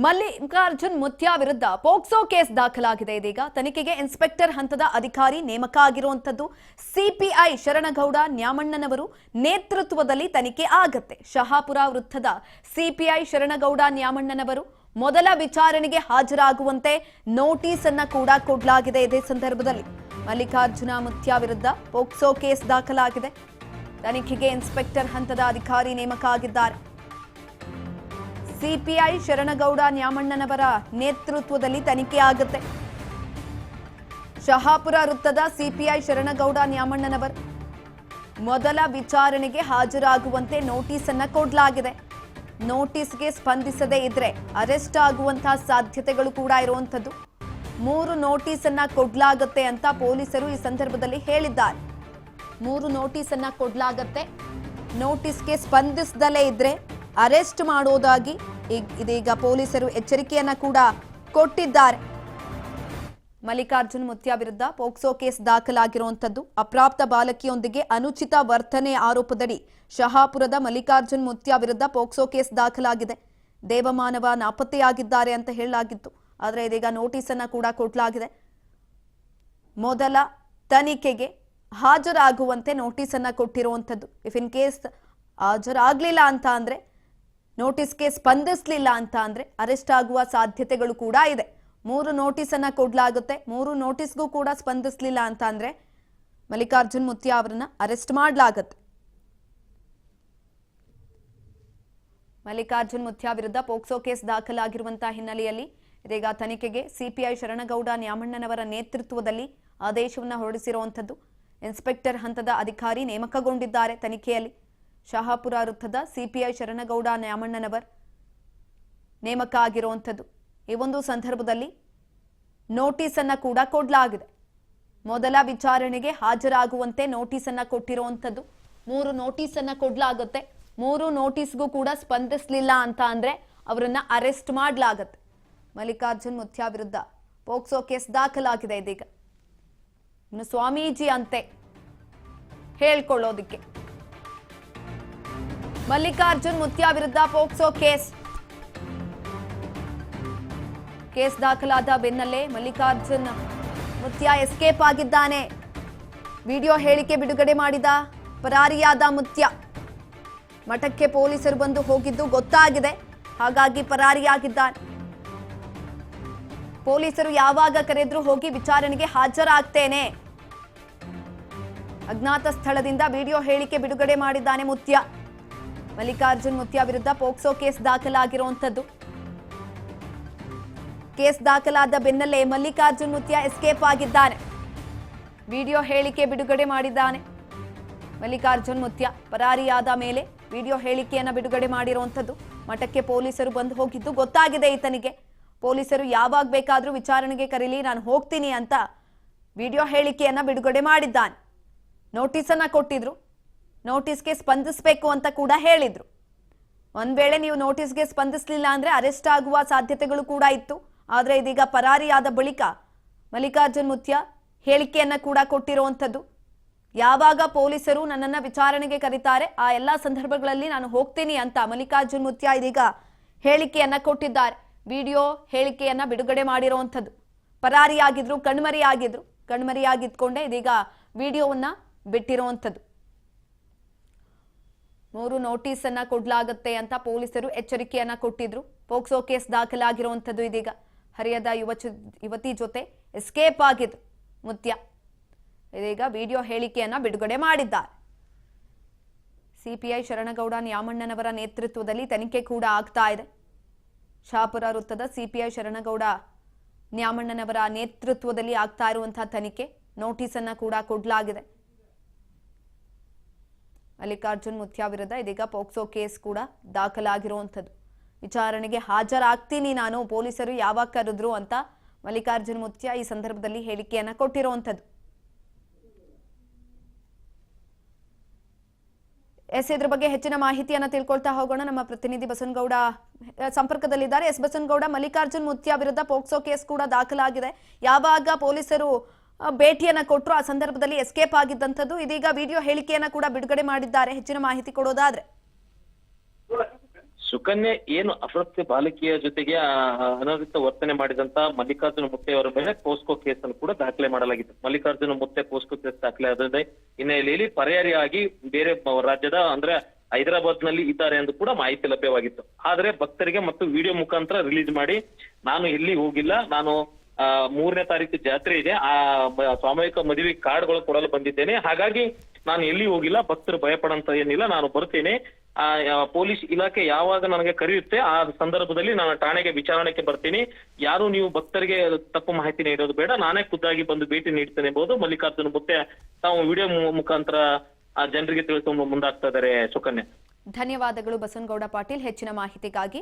ಮಲ್ಲಿಕಾರ್ಜುನ್ ಮುತ್ಯಾ ವಿರುದ್ಧ POCSO case ದಾಖಲಾಗಿದೆ. ಇದೀಗ ತನಿಖೆಗೆ ಇನ್ಸ್ಪೆಕ್ಟರ್ ಹಂತದ ಅಧಿಕಾರಿ ನೇಮಕ ಆಗಿರುವಂತದ್ದು. ಸಿಪಿಐ ಶರಣಗೌಡ ನ್ಯಾಮಣ್ಣನವರು ನೇತೃತ್ವದಲ್ಲಿ ತನಿಖೆ ಆಗತ್ತೆ. ಶಹಾಪುರ ವೃತ್ತದ ಸಿಪಿಐ ಶರಣಗೌಡ ನ್ಯಾಮಣ್ಣನವರು ಮೊದಲ ವಿಚಾರಣೆಗೆ ಹಾಜರಾಗುವಂತೆ ನೋಟಿಸ್ ಅನ್ನು ಕೂಡ ಕೊಡಲಾಗಿದೆ. ಇದೇ ಸಂದರ್ಭದಲ್ಲಿ ಮಲ್ಲಿಕಾರ್ಜುನ ಮುತ್ಯಾ ವಿರುದ್ಧ ಪೋಕ್ಸೋ ಕೇಸ್ ದಾಖಲಾಗಿದೆ. ತನಿಖೆಗೆ ಇನ್ಸ್ಪೆಕ್ಟರ್ ಹಂತದ ಅಧಿಕಾರಿ ನೇಮಕ ಆಗಿದ್ದಾರೆ. ಸಿಪಿಐ ಶರಣಗೌಡ ನ್ಯಾಮಣ್ಣನವರ ನೇತೃತ್ವದಲ್ಲಿ ತನಿಖೆ ಆಗುತ್ತೆ. ಶಹಾಪುರ ವೃತ್ತದ ಸಿಪಿಐ ಶರಣಗೌಡ ನ್ಯಾಮಣ್ಣನವರ ಮೊದಲ ವಿಚಾರಣೆಗೆ ಹಾಜರಾಗುವಂತೆ ನೋಟಿಸ್ ಅನ್ನು ಕೊಡಲಾಗಿದೆ. ನೋಟಿಸ್ಗೆ ಸ್ಪಂದಿಸದೇ ಇದ್ರೆ ಅರೆಸ್ಟ್ ಆಗುವಂತಹ ಸಾಧ್ಯತೆಗಳು ಕೂಡ ಇರುವಂತದ್ದು. 3 ನೋಟಿಸ್ ಅನ್ನ ಕೊಡಲಾಗುತ್ತೆ ಅಂತ ಪೊಲೀಸರು ಈ ಸಂದರ್ಭದಲ್ಲಿ ಹೇಳಿದ್ದಾರೆ. 3 ನೋಟಿಸ್ ಅನ್ನ ಕೊಡಲಾಗುತ್ತೆ. ನೋಟಿಸ್ಗೆ ಸ್ಪಂದಿಸದಲೇ ಇದ್ರೆ ಅರೆಸ್ಟ್ ಮಾಡೋದಾಗಿ ಇದೀಗ ಪೊಲೀಸರು ಎಚ್ಚರಿಕೆಯನ್ನ ಕೂಡ ಕೊಟ್ಟಿದ್ದಾರೆ. ಮಲ್ಲಿಕಾರ್ಜುನ್ ಮುತ್ಯಾ ವಿರುದ್ಧ ಪೋಕ್ಸೋ ಕೇಸ್ ದಾಖಲಾಗಿರುವಂತದ್ದು. ಅಪ್ರಾಪ್ತ ಬಾಲಕಿಯೊಂದಿಗೆ ಅನುಚಿತ ವರ್ತನೆ ಆರೋಪದಡಿ ಶಹಾಪುರದ ಮಲ್ಲಿಕಾರ್ಜುನ್ ಮುತ್ಯಾ ವಿರುದ್ಧ ಪೋಕ್ಸೋ ಕೇಸ್ ದಾಖಲಾಗಿದೆ. ದೇವಮಾನವ ನಾಪತ್ತೆಯಾಗಿದ್ದಾರೆ ಅಂತ ಹೇಳಲಾಗಿತ್ತು. ಆದರೆ ಇದೀಗ ನೋಟಿಸ್ ಅನ್ನ ಕೂಡ ಕೊಡಲಾಗಿದೆ. ಮೊದಲ ತನಿಖೆಗೆ ಹಾಜರಾಗುವಂತೆ ನೋಟಿಸ್ ಅನ್ನ ಕೊಟ್ಟಿರುವಂತದ್ದು. ಇಫ್ ಇನ್ ಕೇಸ್ ಹಾಜರಾಗ್ಲಿಲ್ಲ ಅಂತ ಅಂದ್ರೆ, ನೋಟಿಸ್ಗೆ ಸ್ಪಂದಿಸಲಿಲ್ಲ ಅಂತ ಅಂದ್ರೆ ಅರೆಸ್ಟ್ ಆಗುವ ಸಾಧ್ಯತೆಗಳು ಕೂಡ ಇದೆ. 3 ನೋಟಿಸ್ ಅನ್ನ ಕೊಡಲಾಗುತ್ತೆ. 3 ನೋಟಿಸ್ಗೂ ಕೂಡ ಸ್ಪಂದಿಸಲಿಲ್ಲ ಅಂತ ಅಂದ್ರೆ ಮಲ್ಲಿಕಾರ್ಜುನ್ ಮುತ್ಯಾ ಅವರನ್ನ ಅರೆಸ್ಟ್ ಮಾಡಲಾಗುತ್ತೆ. ಮಲ್ಲಿಕಾರ್ಜುನ್ ಮುತ್ಯಾ ವಿರುದ್ಧ ಪೋಕ್ಸೋ ಕೇಸ್ ದಾಖಲಾಗಿರುವಂತಹ ಹಿನ್ನೆಲೆಯಲ್ಲಿ ಇದೀಗ ತನಿಖೆಗೆ ಸಿಪಿಐ ಶರಣಗೌಡ ನ್ಯಾಮಣ್ಣನವರ ನೇತೃತ್ವದಲ್ಲಿ ಆದೇಶವನ್ನು ಹೊರಡಿಸಿರುವಂತದ್ದು. ಇನ್ಸ್ಪೆಕ್ಟರ್ ಹಂತದ ಅಧಿಕಾರಿ ನೇಮಕಗೊಂಡಿದ್ದಾರೆ. ತನಿಖೆಯಲ್ಲಿ ಶಹಾಪುರ ವೃತ್ತದ ಸಿಪಿಐ ಶರಣಗೌಡ ನ್ಯಾಮಣ್ಣನವರ್ ನೇಮಕ ಆಗಿರುವಂಥದ್ದು. ಈ ಒಂದು ಸಂದರ್ಭದಲ್ಲಿ ನೋಟಿಸ್ ಅನ್ನ ಕೂಡ ಕೊಡಲಾಗಿದೆ. ಮೊದಲ ವಿಚಾರಣೆಗೆ ಹಾಜರಾಗುವಂತೆ ನೋಟಿಸ್ ಅನ್ನ ಕೊಟ್ಟಿರುವಂಥದ್ದು. 3 ನೋಟಿಸ್ ಅನ್ನ ಕೊಡಲಾಗುತ್ತೆ. 3 ನೋಟಿಸ್ಗೂ ಕೂಡ ಸ್ಪಂದಿಸಲಿಲ್ಲ ಅಂತ ಅಂದ್ರೆ ಅವರನ್ನ ಅರೆಸ್ಟ್ ಮಾಡಲಾಗುತ್ತೆ. ಮಲ್ಲಿಕಾರ್ಜುನ್ ಮುತ್ಯಾ ವಿರುದ್ಧ ಪೋಕ್ಸೋ ಕೇಸ್ ದಾಖಲಾಗಿದೆ. ಇದೀಗ ಇನ್ನು ಸ್ವಾಮೀಜಿ ಅಂತೆ ಹೇಳ್ಕೊಳ್ಳೋದಿಕ್ಕೆ ಮಲ್ಲಿಕಾರ್ಜುನ್ ಮುತ್ಯಾ ವಿರುದ್ಧ ಪೋಕ್ಸೋ ಕೇಸ್ ದಾಖಲಾದ ಬೆನ್ನಲ್ಲೇ ಮಲ್ಲಿಕಾರ್ಜುನ್ ಮುತ್ಯಾ ಎಸ್ಕೇಪ್ ಆಗಿದ್ದಾನೆ. ವಿಡಿಯೋ ಹೇಳಿಕೆ ಬಿಡುಗಡೆ ಮಾಡಿದ ಪರಾರಿಯಾದ ಮುತ್ಯಾ. ಮಠಕ್ಕೆ ಪೊಲೀಸರು ಬಂದು ಹೋಗಿದ್ದು ಗೊತ್ತಾಗಿದೆ, ಹಾಗಾಗಿ ಪರಾರಿಯಾಗಿದ್ದಾನೆ. ಪೊಲೀಸರು ಯಾವಾಗ ಕರೆದ್ರು ಹೋಗಿ ವಿಚಾರಣೆಗೆ ಹಾಜರಾಗ್ತೇನೆ. ಅಜ್ಞಾತ ಸ್ಥಳದಿಂದ ವಿಡಿಯೋ ಹೇಳಿಕೆ ಬಿಡುಗಡೆ ಮಾಡಿದ್ದಾನೆ ಮುತ್ಯಾ. ಮಲ್ಲಿಕಾರ್ಜುನ್ ಮುತ್ಯಾ ವಿರುದ್ಧ ಪೋಕ್ಸೋ ಕೇಸ್ ದಾಖಲಾಗಿರುವಂತದ್ದು. ಕೇಸ್ ದಾಖಲಾದ ಬೆನ್ನಲ್ಲೇ ಮಲ್ಲಿಕಾರ್ಜುನ್ ಮುತ್ಯಾ ಎಸ್ಕೇಪ್ ಆಗಿದ್ದಾನೆ. ವಿಡಿಯೋ ಹೇಳಿಕೆ ಬಿಡುಗಡೆ ಮಾಡಿದ್ದಾನೆ. ಮಲ್ಲಿಕಾರ್ಜುನ್ ಮುತ್ಯಾ ಪರಾರಿಯಾದ ಮೇಲೆ ವಿಡಿಯೋ ಹೇಳಿಕೆಯನ್ನ ಬಿಡುಗಡೆ ಮಾಡಿರುವಂತದ್ದು. ಮಠಕ್ಕೆ ಪೊಲೀಸರು ಬಂದು ಹೋಗಿದ್ದು ಗೊತ್ತಾಗಿದೆ ಈತನಿಗೆ. ಪೊಲೀಸರು ಯಾವಾಗ ಬೇಕಾದ್ರೂ ವಿಚಾರಣೆಗೆ ಕರೀಲಿ, ನಾನು ಹೋಗ್ತೀನಿ ಅಂತ ವಿಡಿಯೋ ಹೇಳಿಕೆಯನ್ನ ಬಿಡುಗಡೆ ಮಾಡಿದ್ದಾನೆ. ನೋಟಿಸ್ ಅನ್ನ ಕೊಟ್ಟಿದ್ರು. ನೋಟಿಸ್ಗೆ ಸ್ಪಂದಿಸಬೇಕು ಅಂತ ಕೂಡ ಹೇಳಿದ್ರು. ಒಂದ್ ವೇಳೆ ನೀವು ನೋಟಿಸ್ಗೆ ಸ್ಪಂದಿಸಲಿಲ್ಲ ಅಂದ್ರೆ ಅರೆಸ್ಟ್ ಆಗುವ ಸಾಧ್ಯತೆಗಳು ಕೂಡ ಇತ್ತು. ಆದ್ರೆ ಇದೀಗ ಪರಾರಿಯಾದ ಬಳಿಕ ಮಲ್ಲಿಕಾರ್ಜುನ್ ಮುತ್ಯಾ ಹೇಳಿಕೆಯನ್ನ ಕೂಡ ಕೊಟ್ಟಿರುವಂತದ್ದು. ಯಾವಾಗ ಪೊಲೀಸರು ನನ್ನನ್ನ ವಿಚಾರಣೆಗೆ ಕರೀತಾರೆ ಆ ಎಲ್ಲಾ ಸಂದರ್ಭಗಳಲ್ಲಿ ನಾನು ಹೋಗ್ತೀನಿ ಅಂತ ಮಲ್ಲಿಕಾರ್ಜುನ್ ಮುತ್ಯಾ ಇದೀಗ ಹೇಳಿಕೆಯನ್ನ ಕೊಟ್ಟಿದ್ದಾರೆ. ವಿಡಿಯೋ ಹೇಳಿಕೆಯನ್ನ ಬಿಡುಗಡೆ ಮಾಡಿರುವಂತದ್ದು. ಪರಾರಿಯಾಗಿದ್ರು, ಕಣ್ಮರಿಯಾಗಿದ್ಕೊಂಡೆ ಇದೀಗ ವಿಡಿಯೋವನ್ನ ಬಿಟ್ಟಿರುವಂತದ್ದು. 3 ನೋಟಿಸ್ ಅನ್ನ ಕೊಡಲಾಗುತ್ತೆ ಅಂತ ಪೊಲೀಸರು ಎಚ್ಚರಿಕೆಯನ್ನ ಕೊಟ್ಟಿದ್ರು. ಪೋಕ್ಸೋ ಕೇಸ್ ದಾಖಲಾಗಿರುವಂತದ್ದು. ಇದೀಗ ಹರಿಯದ ಯುವತಿ ಜೊತೆ ಎಸ್ಕೇಪ್ ಆಗಿದ್ರು ಮುತ್ಯಾ. ಇದೀಗ ವಿಡಿಯೋ ಹೇಳಿಕೆಯನ್ನ ಬಿಡುಗಡೆ ಮಾಡಿದ್ದಾರೆ. ಸಿಪಿಐ ಶರಣಗೌಡ ನ್ಯಾಮಣ್ಣನವರ ನೇತೃತ್ವದಲ್ಲಿ ತನಿಖೆ ಕೂಡ ಆಗ್ತಾ ಇದೆ. ಶಹಾಪುರ ವೃತ್ತದ ಸಿಪಿಐ ಶರಣಗೌಡ ನ್ಯಾಮಣ್ಣನವರ ನೇತೃತ್ವದಲ್ಲಿ ಆಗ್ತಾ ಇರುವಂತಹ ತನಿಖೆ. ನೋಟಿಸ್ ಅನ್ನ ಕೂಡ ಕೊಡಲಾಗಿದೆ. ಮಲ್ಲಿಕಾರ್ಜುನ್ ಮುತ್ಯಾ ವಿರುದ್ಧ ಇದೀಗ ಪೋಕ್ಸೋ ಕೇಸ್ ಕೂಡ ದಾಖಲಾಗಿರುವಂತದ್ದು. ವಿಚಾರಣೆಗೆ ಹಾಜರಾಗ್ತೀನಿ ನಾನು, ಪೊಲೀಸರು ಯಾವಾಗ ಕರೆದ್ರು ಅಂತ ಮಲ್ಲಿಕಾರ್ಜುನ್ ಮುತ್ಯಾ ಈ ಸಂದರ್ಭದಲ್ಲಿ ಹೇಳಿಕೆಯನ್ನ ಕೊಟ್ಟಿರುವಂತದ್ದು. ಇದ್ರ ಬಗ್ಗೆ ಹೆಚ್ಚಿನ ಮಾಹಿತಿಯನ್ನ ತಿಳ್ಕೊಳ್ತಾ ಹೋಗೋಣ. ನಮ್ಮ ಪ್ರತಿನಿಧಿ ಬಸನಗೌಡ ಸಂಪರ್ಕದಲ್ಲಿದ್ದಾರೆ. ಬಸನಗೌಡ, ಮಲ್ಲಿಕಾರ್ಜುನ್ ಮುತ್ಯಾ ವಿರುದ್ಧ ಪೋಕ್ಸೋ ಕೇಸ್ ಕೂಡ ದಾಖಲಾಗಿದೆ. ಯಾವಾಗ ಪೊಲೀಸರು ಭೇಟಿಯನ್ನ ಕೊಟ್ಟರು ಆ ಸಂದರ್ಭದಲ್ಲಿ ಎಸ್ಕೇಪ್ ಆಗಿದ್ದಂಥದ್ದು. ಇದೀಗ ವಿಡಿಯೋ ಹೇಳಿಕೆಯನ್ನ ಕೂಡ ಬಿಡುಗಡೆ ಮಾಡಿದ್ದಾರೆ. ಹೆಚ್ಚಿನ ಮಾಹಿತಿ ಕೊಡೋದಾದ್ರೆ ಸುಕನ್ಯೆ ಏನು ಅಪ್ರಾಪ್ತ ಬಾಲಕಿಯ ಜೊತೆಗೆ ಅನಧಿಕೃತ ವರ್ತನೆ ಮಾಡಿದಂತ ಮಲ್ಲಿಕಾರ್ಜುನ ಮುತ್ತೆ ಅವರ ಮೇಲೆ ಪೋಸ್ಕೋ ಕೇಸನ್ನು ಕೂಡ ದಾಖಲೆ ಮಾಡಲಾಗಿತ್ತು. ಮಲ್ಲಿಕಾರ್ಜುನ ಮುತ್ತೆ ಪೋಸ್ಕೋ ಕೇಸ್ ದಾಖಲೆ ಆದ ಹಿನ್ನೆಲೆಯಲ್ಲಿ ಪರ್ಯಾಯವಾಗಿ ಬೇರೆ ರಾಜ್ಯದ ಅಂದ್ರೆ ಹೈದರಾಬಾದ್ ನಲ್ಲಿ ಇದ್ದಾರೆ ಎಂದು ಕೂಡ ಮಾಹಿತಿ ಲಭ್ಯವಾಗಿತ್ತು. ಆದ್ರೆ ಭಕ್ತರಿಗೆ ಮತ್ತು ವಿಡಿಯೋ ಮುಖಾಂತರ ರಿಲೀಸ್ ಮಾಡಿ ನಾನು ಎಲ್ಲಿ ಹೋಗಿಲ್ಲ, ನಾನು 3ನೇ ತಾರೀಕು ಜಾತ್ರೆ ಇದೆ, ಸಾಮೂಹಿಕ ಮದುವೆ ಕಾರ್ಡ್ಗಳು ಕೊಡಲು ಬಂದಿದ್ದೇನೆ, ಹಾಗಾಗಿ ನಾನು ಎಲ್ಲಿ ಹೋಗಿಲ್ಲ, ಭಕ್ತರು ಭಯಪಡಂತ ಏನಿಲ್ಲ, ನಾನು ಬರ್ತೇನೆ, ಪೊಲೀಸ್ ಇಲಾಖೆ ಯಾವಾಗ ನನಗೆ ಕರೆಯುತ್ತೆ ಆ ಸಂದರ್ಭದಲ್ಲಿ ನಾನು ಠಾಣೆಗೆ ವಿಚಾರಣೆಗೆ ಬರ್ತೀನಿ, ಯಾರು ನೀವು ಭಕ್ತರಿಗೆ ತಪ್ಪು ಮಾಹಿತಿ ನೀಡೋದು ಬೇಡ, ನಾನೇ ಖುದ್ದಾಗಿ ಬಂದು ಭೇಟಿ ನೀಡ್ತೇನೆ ಎಂಬುದು ಮಲ್ಲಿಕಾರ್ಜುನ ಮುತ್ತೆ ತಾವು ವಿಡಿಯೋ ಮುಖಾಂತರ ಜನರಿಗೆ ತಿಳಿಸಲು ಮುಂದಾಗ್ತಾ ಇದ್ದಾರೆ. ಸುಕನ್ಯಾ, ಧನ್ಯವಾದಗಳು ಬಸವನಗೌಡ ಪಾಟೀಲ್ ಹೆಚ್ಚಿನ ಮಾಹಿತಿಗಾಗಿ.